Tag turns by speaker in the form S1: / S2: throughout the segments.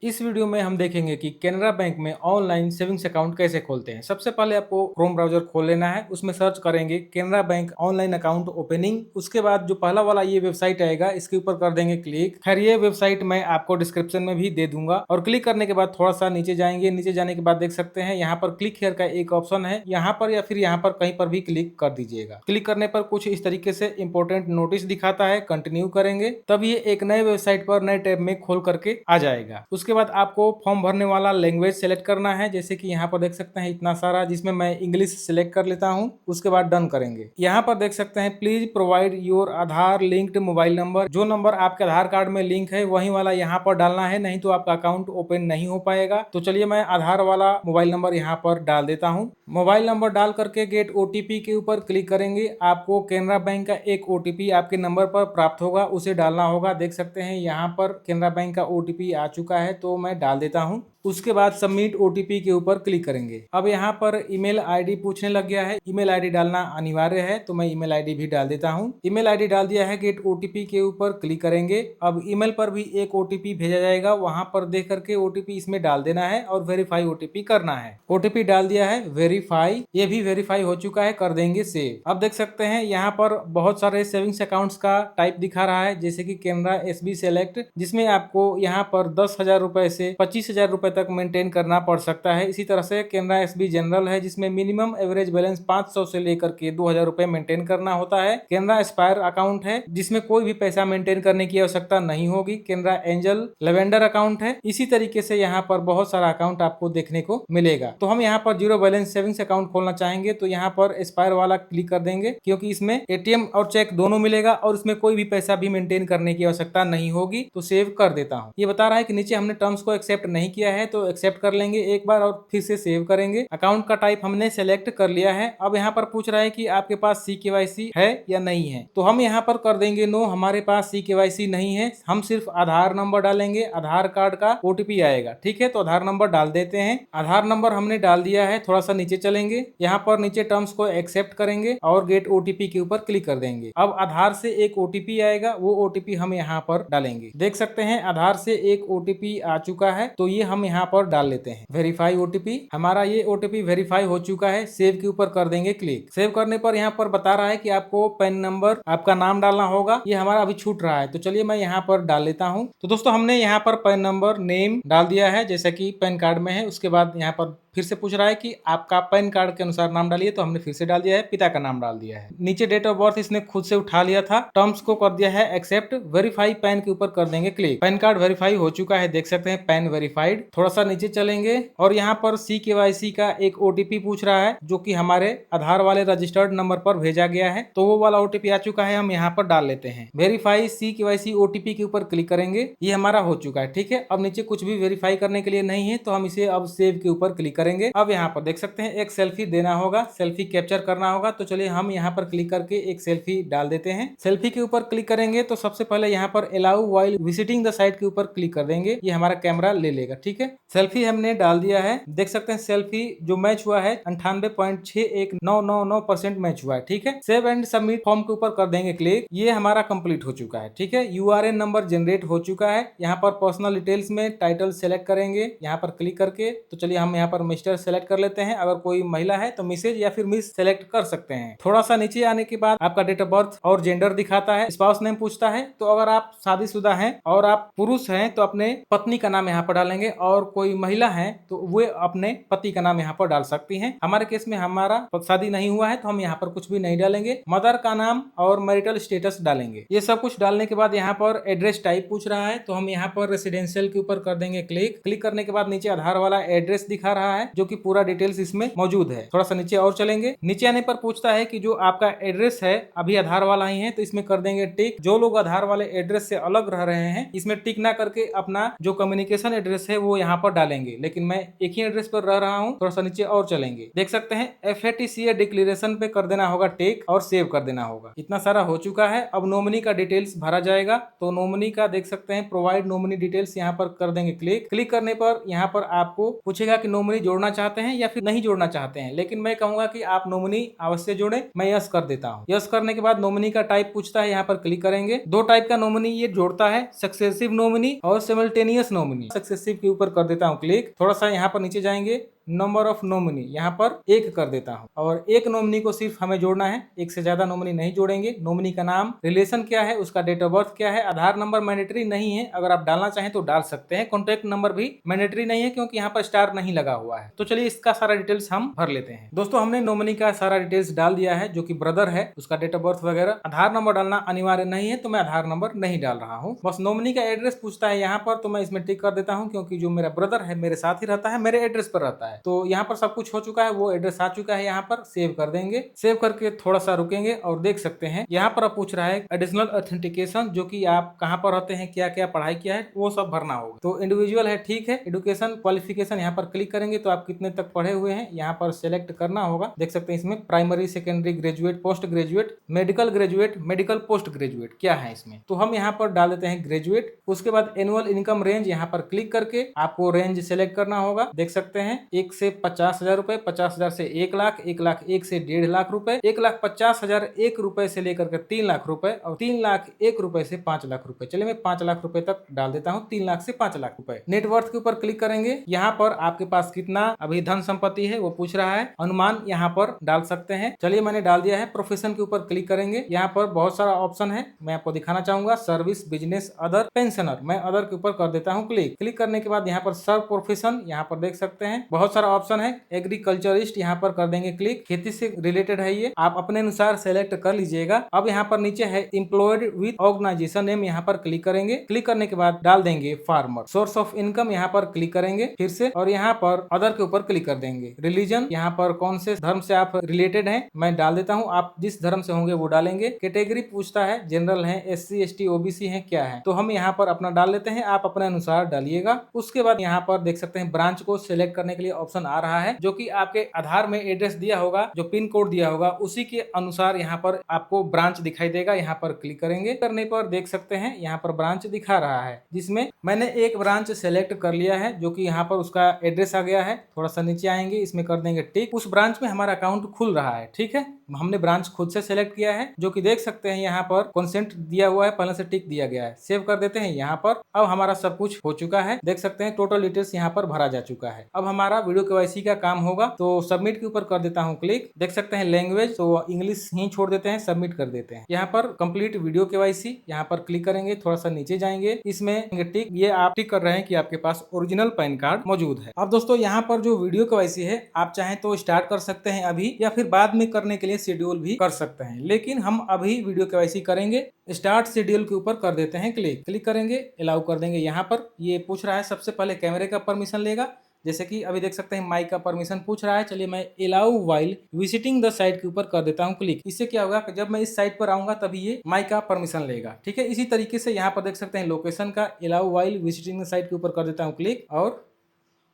S1: इस वीडियो में हम देखेंगे कि कैनरा बैंक में ऑनलाइन सेविंग्स अकाउंट कैसे खोलते हैं। सबसे पहले आपको क्रोम ब्राउजर खोल लेना है, उसमें सर्च करेंगे Canara bank online account opening. उसके बाद जो पहला वाला ये वेबसाइट आएगा इसके ऊपर कर देंगे क्लिक। खैर ये वेबसाइट मैं आपको डिस्क्रिप्शन में भी दे दूंगा। और क्लिक करने के बाद थोड़ा सा नीचे जाएंगे, नीचे जाने के बाद देख सकते हैं यहाँ पर क्लिक हियर का एक ऑप्शन है, यहाँ पर या फिर यहाँ पर कहीं पर भी क्लिक कर दीजिएगा। क्लिक करने पर कुछ इस तरीके से इंपॉर्टेंट नोटिस दिखाता है, कंटिन्यू करेंगे तब ये एक नए वेबसाइट पर नए टैब में खोल करके आ जाएगा। उसके बाद आपको फॉर्म भरने वाला लैंग्वेज सेलेक्ट करना है, जैसे कि यहाँ पर देख सकते हैं इतना सारा, जिसमें मैं इंग्लिश सिलेक्ट कर लेता हूँ। उसके बाद डन करेंगे। यहाँ पर देख सकते हैं please provide your Aadhaar linked mobile number. जो नंबर आपके आधार कार्ड में लिंक है वही वाला यहाँ पर डालना है, नहीं तो आपका अकाउंट ओपन नहीं हो पाएगा। तो चलिए मैं आधार वाला मोबाइल नंबर यहाँ पर डाल देता हूँ। मोबाइल नंबर डाल करके गेट ओटीपी के ऊपर क्लिक करेंगे। आपको कैनरा बैंक का एक ओटीपी आपके नंबर पर प्राप्त होगा, उसे डालना होगा। देख सकते हैं यहाँ पर कैनरा बैंक का ओटीपी आ चुका है, तो मैं डाल देता हूं। उसके बाद सबमिट ओटीपी के ऊपर क्लिक करेंगे। अब यहाँ पर ईमेल आईडी पूछने लग गया है, ईमेल आईडी डालना अनिवार्य है, तो मैं ईमेल आईडी भी डाल देता हूँ। ईमेल आईडी डाल दिया है, गेट ओटीपी के ऊपर क्लिक करेंगे। अब ईमेल पर भी एक ओटीपी भेजा जाएगा, वहां पर देख करके ओटीपी इसमें डाल देना है और वेरीफाई ओटीपी करना है। ओटीपी डाल दिया है, वेरीफाई, ये भी वेरीफाई हो चुका है, कर देंगे सेव। अब देख सकते हैं यहाँ पर बहुत सारे सेविंग्स अकाउंट्स का टाइप दिखा रहा है, जैसे कि कैनरा एसबी सेलेक्ट, जिसमें आपको यहाँ पर 10,000 रुपए से 25,000 रुपए तक मेंटेन करना पड़ सकता है। इसी तरह से कैनरा एसबी जनरल है, जिसमें मिनिमम एवरेज बैलेंस 500 से लेकर के 2,000 रुपए मेंटेन करना होता है। कैनरा एस्पायर अकाउंट है, जिसमें कोई भी पैसा मेंटेन करने की आवश्यकता नहीं होगी। कैनरा एंजल लेवेंडर अकाउंट है। इसी तरीके से यहाँ पर बहुत सारा अकाउंट आपको देखने को मिलेगा। तो हम यहाँ पर जीरो बैलेंस सेविंग्स अकाउंट खोलना चाहेंगे तो यहाँ पर एस्पायर वाला क्लिक कर देंगे, क्योंकि इसमें एटीएम और चेक दोनों मिलेगा और इसमें कोई भी पैसा भी मेंटेन करने की आवश्यकता नहीं होगी। तो सेव कर देता हूँ। ये बता रहा है कि नीचे हमने टर्म्स को एक्सेप्ट नहीं किया है, तो एक्सेप्ट कर लेंगे एक बार और फिर से सेव करेंगे। अकाउंट का टाइप हमने सेलेक्ट कर लिया है। अब यहाँ पर पूछ रहा है कि आपके पास CKYC है या नहीं है, तो हम यहाँ पर कर देंगे नो, हमारे पास CKYC नहीं है। हम सिर्फ आधार नंबर डालेंगे, आधार कार्ड का ओटीपी आएगा। ठीक है, तो आधार नंबर डाल देते हैं। आधार नंबर हमने डाल दिया है। थोड़ा सा नीचे चलेंगे, यहाँ पर नीचे टर्म्स को एक्सेप्ट करेंगे और गेट ओटीपी के ऊपर क्लिक कर देंगे। अब आधार से एक ओटीपी आएगा, वो ओटीपी हम यहाँ पर डालेंगे। देख सकते हैं आधार से एक ओटीपी आ चुका है, तो ये हम यहाँ पर डाल लेते हैं। वेरीफाई ओटीपी, हमारा ये ओटीपी वेरीफाई हो चुका है। सेव के ऊपर कर देंगे क्लिक। सेव करने पर यहाँ पर बता रहा है कि आपको पैन नंबर, आपका नाम डालना होगा। ये हमारा अभी छूट रहा है, तो चलिए मैं यहाँ पर डाल लेता हूँ। तो दोस्तों हमने यहाँ पर पैन नंबर, नेम डाल दिया है, जैसा कि पैन कार्ड में है। उसके बाद यहाँ पर फिर से पूछ रहा है कि आपका पैन कार्ड के अनुसार नाम डालिए, तो हमने फिर से डाल दिया है, पिता का नाम डाल दिया है। नीचे डेट ऑफ बर्थ इसने खुद से उठा लिया था। टर्म्स को कर दिया है एक्सेप्ट। वेरीफाई पैन के ऊपर कर देंगे क्लिक। पैन कार्ड वेरीफाई हो चुका है, देख सकते हैं पैन वेरीफाइड। थोड़ा सा नीचे चलेंगे और यहाँ पर CKYC का एक ओटीपी पूछ रहा है, जो कि हमारे आधार वाले रजिस्टर्ड नंबर पर भेजा गया है, तो वो वाला ओटीपी आ चुका है, हम यहाँ पर डाल लेते हैं। वेरीफाई CKYC ओटीपी के ऊपर क्लिक करेंगे, ये हमारा हो चुका है। ठीक है, अब नीचे कुछ भी वेरीफाई करने के लिए नहीं है, तो हम इसे अब सेव के ऊपर क्लिक करेंगे। अब यहाँ पर देख सकते हैं एक सेल्फी देना होगा, सेल्फी कैप्चर करना होगा। तो चलिए हम यहाँ पर क्लिक करके एक सेल्फी डाल देते हैं। सेल्फी के ऊपर क्लिक करेंगे तो सबसे पहले यहाँ पर allow while visiting the site के ऊपर क्लिक कर देंगे, ये हमारा कैमरा ले लेगा। ठीक है, सेल्फी हमने डाल दिया है। देख सकते हैं सेल्फी जो मैच हुआ है 98.61999% मैच हुआ है। ठीक है, सेव एंड सबमिट फॉर्म के ऊपर कर देंगे क्लिक। ये हमारा कंप्लीट हो चुका है। ठीक है, URN नंबर जनरेट हो चुका है। यहाँ पर पर्सनल डिटेल्स में टाइटल सेलेक्ट करेंगे, यहाँ पर क्लिक करके। तो चलिए हम यहाँ पर मिस्टर सेलेक्ट कर लेते हैं। अगर कोई महिला है तो मिसेज या फिर मिस सेलेक्ट कर सकते हैं। थोड़ा सा नीचे आने के बाद आपका डेट ऑफ बर्थ और जेंडर दिखाता है। स्पाउस नेम पूछता है, तो अगर आप शादीशुदा हैं और आप पुरुष हैं तो अपने पत्नी का नाम यहाँ पर डालेंगे, और कोई महिला है तो वे अपने पति का नाम यहाँ पर डाल सकती हैं। हमारे केस में हमारा शादी नहीं हुआ है, तो हम यहाँ पर कुछ भी नहीं डालेंगे। मदर का नाम और मैरिटल स्टेटस डालेंगे। ये सब कुछ डालने के बाद यहाँ पर एड्रेस टाइप पूछ रहा है, तो हम यहाँ पर रेसिडेंशियल के ऊपर कर देंगे क्लिक। क्लिक करने के बाद नीचे आधार वाला एड्रेस दिखा रहा है, जो कि पूरा डिटेल्स इसमें मौजूद है। थोड़ा सा नीचे और चलेंगे, नीचे आने पर पूछता है कि जो आपका एड्रेस है अभी आधार वाला ही है, तो इसमें कर देंगे टिक। जो लोग आधार वाले एड्रेस से अलग रह रहे हैं, इसमें टिक ना करके अपना जो कम्युनिकेशन एड्रेस है वो यहाँ पर डालेंगे, लेकिन मैं एक ही एड्रेस पर रह रहा हूँ। थोड़ा सा नीचे और चलेंगे, देख सकते हैं FATCA डिक्लेरेशन पे कर देना होगा टिक और सेव कर देना होगा। इतना सारा हो चुका है। अब नॉमिनी का डिटेल्स भरा जाएगा, तो नॉमिनी का देख सकते हैं प्रोवाइड नॉमिनी डिटेल्स यहाँ पर कर देंगे क्लिक। क्लिक करने पर यहाँ पर आपको पूछेगा कि नॉमिनी जोड़ना चाहते हैं या फिर नहीं जोड़ना चाहते हैं, लेकिन मैं कहूंगा कि आप नॉमिनी अवश्य जोड़ें। मैं यस कर देता हूँ। यस करने के बाद नॉमिनी का टाइप पूछता है, यहाँ पर क्लिक करेंगे। दो टाइप का नॉमिनी ये जोड़ता है, सक्सेसिव नॉमिनी और सिमल्टेनियस नॉमिनी। सक्सेसिव के ऊपर कर देता हूँ क्लिक। थोड़ा सा यहाँ पर नीचे जाएंगे, नंबर ऑफ नॉमिनी यहाँ पर एक कर देता हूँ, और एक नॉमिनी को सिर्फ हमें जोड़ना है, एक से ज्यादा नॉमिनी नहीं जोड़ेंगे। नॉमिनी का नाम, रिलेशन क्या है, उसका डेट ऑफ बर्थ क्या है, आधार नंबर मैंडेटरी नहीं है, अगर आप डालना चाहें तो डाल सकते हैं। कॉन्टैक्ट नंबर भी मैंडेटरी नहीं है क्योंकि यहाँ पर स्टार नहीं लगा हुआ है। तो चलिए इसका सारा डिटेल्स हम भर लेते हैं। दोस्तों हमने नॉमिनी का सारा डिटेल्स डाल दिया है, जो कि ब्रदर है, उसका डेट ऑफ बर्थ वगैरह। आधार नंबर डालना अनिवार्य नहीं है तो मैं आधार नंबर नहीं डाल रहा हूँ। बस नॉमिनी का एड्रेस पूछता है यहाँ पर, तो मैं इसमें टिक कर देता हूँ क्योंकि जो मेरा ब्रदर है मेरे साथ ही रहता है, मेरे एड्रेस पर रहता है। तो यहाँ पर सब कुछ हो चुका है, वो एड्रेस आ चुका है। यहाँ पर सेव कर देंगे। सेव करके थोड़ा सा रुकेंगे और देख सकते हैं यहाँ पर अब पूछ रहा है एडिशनल ऑथेंटिकेशन, जो कि आप कहाँ पर रहते हैं, क्या क्या पढ़ाई किया है, वो सब भरना होगा। तो इंडिविजुअल है, ठीक है। एजुकेशन क्वालिफिकेशन यहाँ पर क्लिक करेंगे तो आप कितने तक पढ़े हुए हैं यहाँ पर सिलेक्ट करना होगा। देख सकते हैं इसमें primary, secondary, graduate, post graduate, medical graduate, medical post graduate क्या है इसमें, तो हम यहाँ पर डाल देते हैं ग्रेजुएट। उसके बाद एनुअल इनकम रेंज यहाँ पर क्लिक करके आपको रेंज सेलेक्ट करना होगा। देख सकते हैं 1 से 50,000 रुपए, 50,000 से 1 लाख, 1 लाख 1 से 1.5 लाख रुपए, 1,50,000 1 रुपए से लेकर के 3 लाख रुपए, और 3 लाख 1 रुपए से 5 लाख रुपए। चलिए मैं 5 लाख रुपए तक डाल देता हूँ, 3 लाख से 5 लाख रुपए। नेटवर्थ के ऊपर क्लिक करेंगे। यहाँ पर आपके पास कितना अभी धन संपत्ति है वो पूछ रहा है, अनुमान यहाँ पर डाल सकते हैं। चलिए मैंने डाल दिया है। प्रोफेशन के ऊपर क्लिक करेंगे। यहाँ पर बहुत सारा ऑप्शन है, मैं आपको दिखाना चाहूंगा। Service, business, other, pensioner. मैं अदर के ऊपर कर देता हूँ क्लिक। क्लिक करने के बाद यहाँ पर सर्व प्रोफेशन, यहाँ पर देख सकते हैं बहुत सारा ऑप्शन है। एग्रीकल्चरिस्ट यहाँ पर कर देंगे क्लिक, खेती से रिलेटेड है ये, आप अपने अनुसार सेलेक्ट कर लीजिएगा। अब यहाँ पर नीचे है एम्प्लॉयड विद ऑर्गेनाइजेशन नेम, यहाँ पर क्लिक करेंगे। क्लिक करने के बाद डाल देंगे फार्मर। सोर्स ऑफ इनकम यहाँ पर क्लिक करेंगे फिर से, और यहाँ पर अदर के ऊपर क्लिक कर देंगे। रिलीजन, यहाँ पर कौन से धर्म से आप रिलेटेड हैं मैं डाल देता हूँ, आप जिस धर्म से होंगे वो डालेंगे। कैटेगरी पूछता है, जनरल है, SC ST OBC है, क्या है, तो हम यहाँ पर अपना डाल लेते हैं, आप अपने अनुसार डालिएगा। उसके बाद यहाँ पर देख सकते हैं ब्रांच को सिलेक्ट करने के लिए ऑप्शन आ रहा है, जो कि आपके आधार में एड्रेस दिया होगा, जो पिन कोड दिया होगा उसी के अनुसार यहाँ पर आपको ब्रांच दिखाई देगा। यहाँ पर क्लिक करेंगे, करने पर देख सकते हैं यहाँ पर ब्रांच दिखा रहा है, जिसमें मैंने एक ब्रांच सेलेक्ट कर लिया है, जो कि यहाँ पर उसका एड्रेस आ गया है। थोड़ा सा नीचे आएंगे, इसमें कर देंगे टिक। उस ब्रांच में हमारा अकाउंट खुल रहा है, ठीक है। हमने ब्रांच खुद से सेलेक्ट किया है, जो कि देख सकते हैं यहाँ पर कंसेंट दिया हुआ है, पहले से टिक दिया गया है। सेव कर देते हैं यहाँ पर। अब हमारा सब कुछ हो चुका है, देख सकते हैं टोटल डिटेल्स यहाँ पर भरा जा चुका है। अब हमारा वीडियो KYC का काम होगा, तो सबमिट के ऊपर कर देता हूँ क्लिक। देख सकते हैं लैंग्वेज तो इंग्लिश ही छोड़ देते हैं, सबमिट कर देते हैं। यहाँ पर कंप्लीट वीडियो KYC, यहाँ पर क्लिक करेंगे, थोड़ा सा नीचे जाएंगे, इसमें टिक, ये आप टिक कर रहे हैं कि आपके पास ओरिजिनल पैन कार्ड मौजूद है। अब दोस्तों यहाँ पर जो वीडियो KYC है, आप चाहें तो स्टार्ट कर सकते हैं अभी, या फिर बाद में करने के लिए शेड्यूल भी कर सकते हैं, लेकिन हम अभी वीडियो KYC करेंगे। स्टार्ट शेड्यूल के ऊपर कर देते हैं क्लिक। क्लिक करेंगे, अलाउ कर देंगे। यहाँ पर ये पूछ रहा है, सबसे पहले कैमरे का परमिशन लेगा, जैसे कि अभी देख सकते हैं माइक का परमिशन पूछ रहा है। चलिए मैं allow while visiting the site के ऊपर कर देता हूं क्लिक। इससे क्या होगा कि जब मैं इस साइट पर आऊंगा तभी ये माइक का परमिशन लेगा, ठीक है। इसी तरीके से यहाँ पर देख सकते हैं लोकेशन का allow while visiting the site के ऊपर कर देता हूं क्लिक, और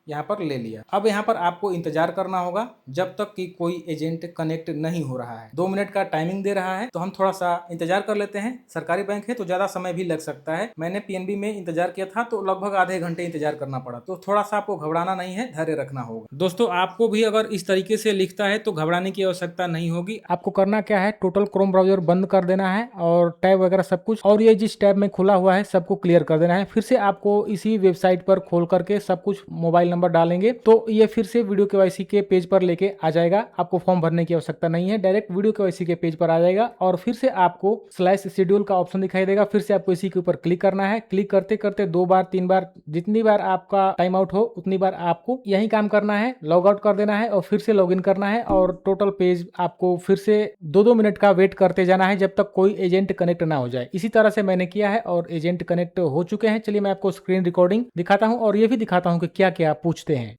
S1: यहाँ पर ले लिया। अब यहाँ पर आपको इंतजार करना होगा जब तक कि कोई एजेंट कनेक्ट नहीं हो रहा है। 2 मिनट का टाइमिंग दे रहा है, तो हम थोड़ा सा इंतजार कर लेते हैं। सरकारी बैंक है तो ज्यादा समय भी लग सकता है। मैंने PNB में इंतजार किया था तो लगभग आधे घंटे इंतजार करना पड़ा, तो थोड़ा सा आपको घबराना नहीं है, धैर्य रखना होगा। दोस्तों आपको भी अगर इस तरीके से लिखता है तो घबराने की आवश्यकता नहीं होगी। आपको करना क्या है, टोटल क्रोम ब्राउजर बंद कर देना है और टैब वगैरह सब कुछ, और ये जिस टैब में खुला हुआ है सबको क्लियर कर देना है। फिर से आपको इसी वेबसाइट पर खोल करके सब कुछ मोबाइल नंबर डालेंगे तो ये फिर से वीडियो KYC के पेज पर लेके आ जाएगा। आपको फॉर्म भरने की आवश्यकता नहीं है, डायरेक्ट वीडियो KYC के पेज पर आ जाएगा, और फिर से आपको स्लैश शेड्यूल का ऑप्शन दिखाई देगा। फिर से आपको इसी के ऊपर क्लिक करना है। क्लिक करते करते 2 बार 3 बार, जितनी बार आपका टाइम आउट हो उतनी बार आपको यही काम करना है, लॉग आउट कर देना है और फिर से लॉग इन करना है, और टोटल पेज आपको फिर से 2-2 मिनट का वेट करते जाना है जब तक कोई एजेंट कनेक्ट ना हो जाए। इसी तरह से मैंने किया है और एजेंट कनेक्ट हो चुके हैं। चलिए मैं आपको स्क्रीन रिकॉर्डिंग दिखाता हूँ और ये भी दिखाता हूँ कि क्या क्या पूछते हैं।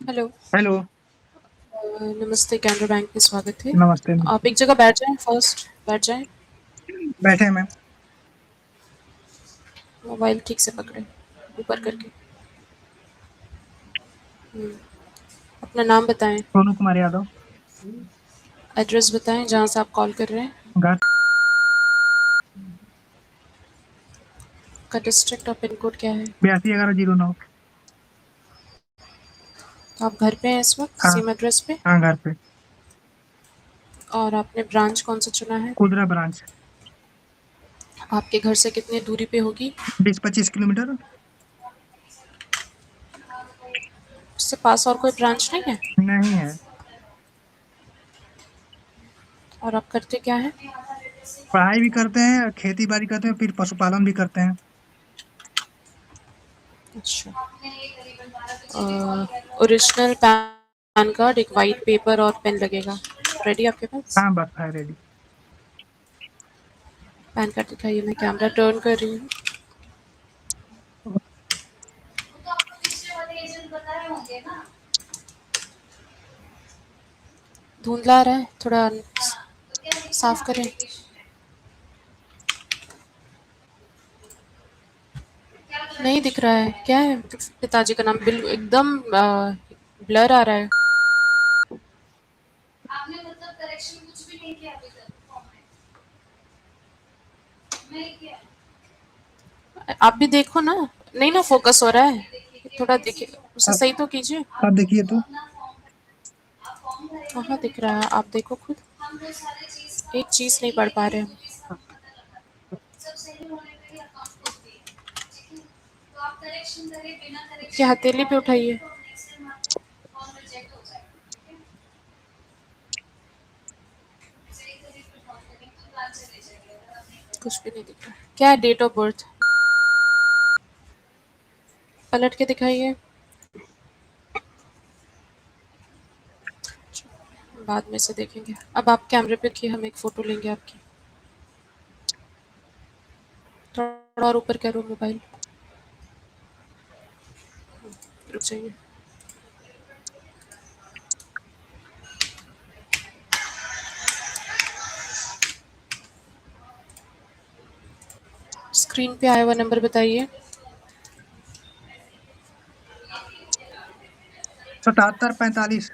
S2: हेलो
S3: हेलो
S2: नमस्ते, कैनरा बैंक में स्वागत है।
S3: नमस्ते।
S2: आप एक जगह बैठ जाएं, फर्स्ट बैठ जाएं,
S3: बैठे हैं मैम।
S2: मोबाइल ठीक से पकड़ें, ऊपर करके। अपना नाम बताएं,
S3: सोनू कुमार यादव।
S2: एड्रेस बताएं जहां से आप कॉल कर रहे हैं,
S3: घाट
S2: का डिस्ट्रिक्ट और पिन कोड क्या है।
S3: 821109।
S2: आप घर पे हैं इस वक्त
S3: हाँ
S2: सेम एड्रेस पे?
S3: हाँ, घर पे।
S2: और आपने ब्रांच कौन सा चुना है?
S3: कुदरा ब्रांच।
S2: आपके घर से कितनी दूरी पे होगी?
S3: 20-25 किलोमीटर।
S2: उससे पास और कोई ब्रांच नहीं है?
S3: नहीं है।
S2: और आप करते क्या है?
S3: पढ़ाई भी करते हैं, खेती बाड़ी करते हैं, फिर पशुपालन भी करते हैं।
S2: अच्छा। ओरिजिनल पैन कार्ड, एक वाइट पेपर और पेन लगेगा। रेडी आपके पास?
S3: हाँ, बस है रेडी।
S2: पैन कार्ड दिखाइए, मैं कैमरा टर्न कर रही हूँ। धुंधला आ रहा है, थोड़ा साफ करें। नहीं दिख रहा है, क्या है पिताजी का नाम? बिल्कुल एकदम ब्लर आ रहा है। आप भी देखो ना। नहीं ना फोकस हो रहा है, थोड़ा देखिए, उसे
S3: अब
S2: सही तो कीजिए।
S3: अब देखिए तो।
S2: कहाँ दिख रहा है, आप देखो खुद। एक चीज नहीं पढ़ पा रहे हम। क्या हथेली पे उठाइए। कुछ भी नहीं दिख रहा। क्या है डेट ऑफ बर्थ? पलट के दिखाइए। बाद में से देखेंगे। अब आप कैमरे पे रखिए, हम एक फोटो लेंगे आपकी। थोड़ा और ऊपर करो मोबाइल। रुक जाइए। स्क्रीन पे आया हुआ नंबर बताइए।
S3: 77-45।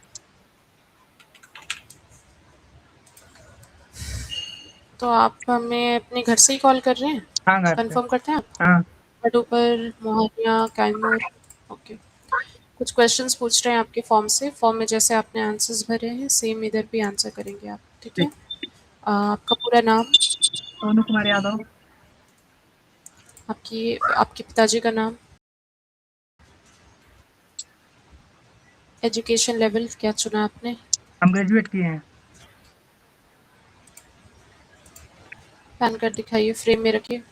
S2: तो आप हमें अपने घर से ही कॉल कर रहे हैं?
S3: हाँ, घर से।
S2: कंफर्म करते हैं आप?
S3: हाँ।
S2: बटूपर, मोहनिया, कैमूर। ओके। कुछ क्वेश्चंस पूछ रहे हैं आपके फॉर्म से। फॉर्म में जैसे आपने आंसर्स भरे हैं सेम इधर भी आंसर करेंगे आप, ठीक है?
S3: ठीक।
S2: आपका पूरा नाम,
S3: सोनू कुमार यादव।
S2: आपकी आपके पिताजी का नाम, एजुकेशन लेवल क्या चुना आपने?
S3: हम ग्रेजुएट किए हैं।
S2: पैन कार्ड दिखाइए, फ्रेम में रखिए।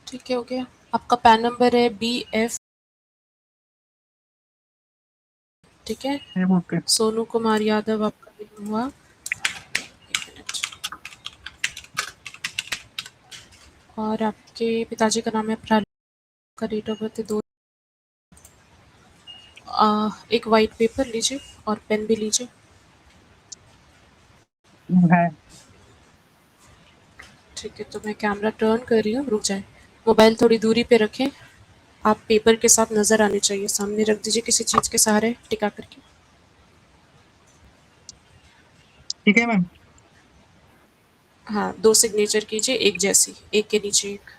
S2: ठीक है, हो गया। आपका पैन नंबर है BF, ठीक है?
S3: ये बुक पे।
S2: सोनू कुमार यादव आपका नाम हुआ। एक मिनट। और आपके पिताजी का नाम है प्रहलाद, का डेट ऑफ बर्थ है 2। एक वाइट पेपर लीजिए और पेन भी लीजिए।
S3: है।
S2: ठीक है, तो मैं कैमरा टर्न कर रही हूँ, रुक जाए। मोबाइल थोड़ी दूरी पे रखें। आप पेपर के साथ नज़र आने चाहिए, सामने रख दीजिए किसी चीज़ के सहारे टिका करके।
S3: ठीक है मैम।
S2: हाँ, 2 सिग्नेचर कीजिए एक जैसी, एक के नीचे एक।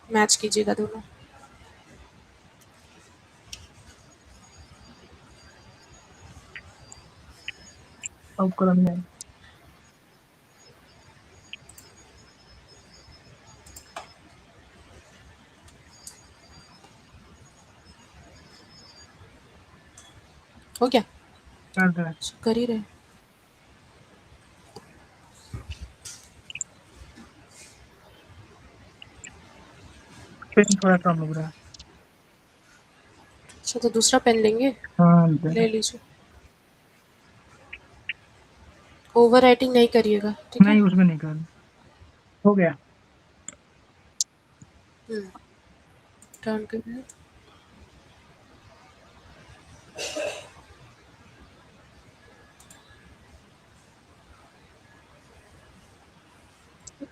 S2: मैच कीजिएगा दोनों।
S3: अब कलम में।
S2: हो गया?
S3: कर दे।
S2: कर ही रहे।
S3: पेन थोड़ा कम लग रहा है।
S2: अच्छा, तो दूसरा पेन लेंगे?
S3: हाँ,
S2: ले लीजिए। ओवर राइटिंग नहीं करिएगा, ठीक है?
S3: नहीं, उसमें नहीं कर। हो गया।
S2: टर्न कर रहे हैं।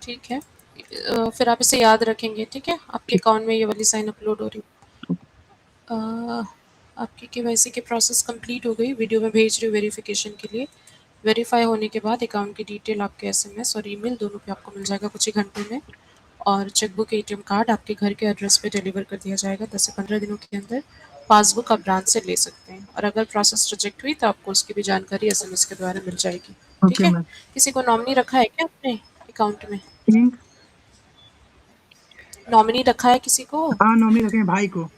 S2: ठीक है। फिर आप इसे याद रखेंगे, ठीक है? आपके
S3: ठीक।
S2: अकाउंट में ये वाली साइन अपलोड हो रही है। आपकी केवाईसी की प्रोसेस कंप्लीट हो गई, वीडियो में भेज रही हूँ वेरिफिकेशन के लिए। वेरीफाई होने के बाद अकाउंट की डिटेल आपके एसएमएस और ईमेल दोनों पे आपको मिल जाएगा कुछ ही घंटों में, और चेकबुक एटीएम कार्ड आपके घर के एड्रेस पे डिलीवर कर दिया जाएगा 10 से 15 दिनों के अंदर। पासबुक आप ब्रांच से ले सकते हैं, और अगर प्रोसेस रिजेक्ट हुई तो आपको उसकी भी जानकारी एसएमएस के द्वारा मिल जाएगी, ठीक
S3: ओके
S2: है?
S3: मैम।
S2: किसी को नॉमिनी रखा है क्या अपने अकाउंट में?
S3: हम्म,
S2: नॉमिनी रखा है किसी को?
S3: हाँ नॉमिनी रखे हैं भाई को,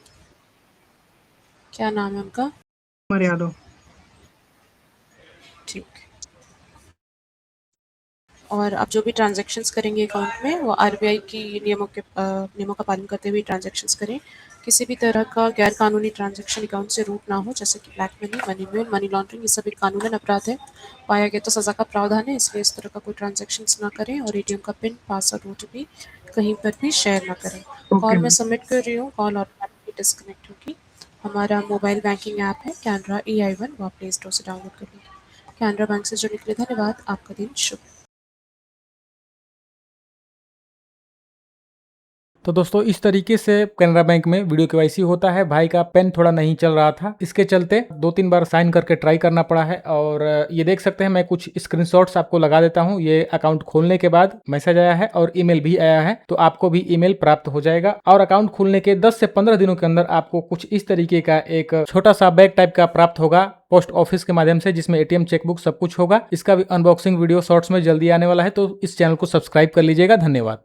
S2: क्या नाम है उनका?
S3: उमर यादव।
S2: ठीक। और आप जो भी ट्रांज़ैक्शंस करेंगे अकाउंट में वो आरबीआई की नियमों का पालन करते हुए ट्रांज़ैक्शंस करें। किसी भी तरह का गैर कानूनी ट्रांज़ैक्शन अकाउंट से रूट ना हो, जैसे कि black money, money mule, money laundering, ये सभी कानूनन अपराध है। पाया गया तो सज़ा का प्रावधान है, इसलिए इस तरह का कोई ट्रांज़ैक्शंस ना करें, और एटीएम का पिन, पासवर्ड, ओटीपी कहीं पर भी शेयर ना करें।
S3: ओके
S2: कॉल मैं
S3: मैम।
S2: सबमिट कर रही हूँ, कॉल ऑटोमेटिकली डिस्कनेक्ट होगी। हमारा मोबाइल बैंकिंग ऐप है कैनरा EI1, वो आप प्ले स्टोर से डाउनलोड कर लीजिए। कैनरा बैंक से जुड़ने के लिए धन्यवाद। आपका दिन शुभ।
S1: तो दोस्तों इस तरीके से कैनरा बैंक में वीडियो केवाईसी होता है। भाई का पेन थोड़ा नहीं चल रहा था, इसके चलते 2-3 बार साइन करके ट्राई करना पड़ा है। और ये देख सकते हैं, मैं कुछ स्क्रीनशॉट्स आपको लगा देता हूं। ये अकाउंट खोलने के बाद मैसेज आया है और ईमेल भी आया है, तो आपको भी ईमेल प्राप्त हो जाएगा। और अकाउंट खुलने के 10 से 15 दिनों के अंदर आपको कुछ इस तरीके का एक छोटा सा बैग टाइप का प्राप्त होगा पोस्ट ऑफिस के माध्यम से, जिसमें एटीएम, चेकबुक सब कुछ होगा। इसका भी अनबॉक्सिंग वीडियो शॉर्ट्स में जल्दी आने वाला है, तो इस चैनल को सब्सक्राइब कर लीजिएगा। धन्यवाद।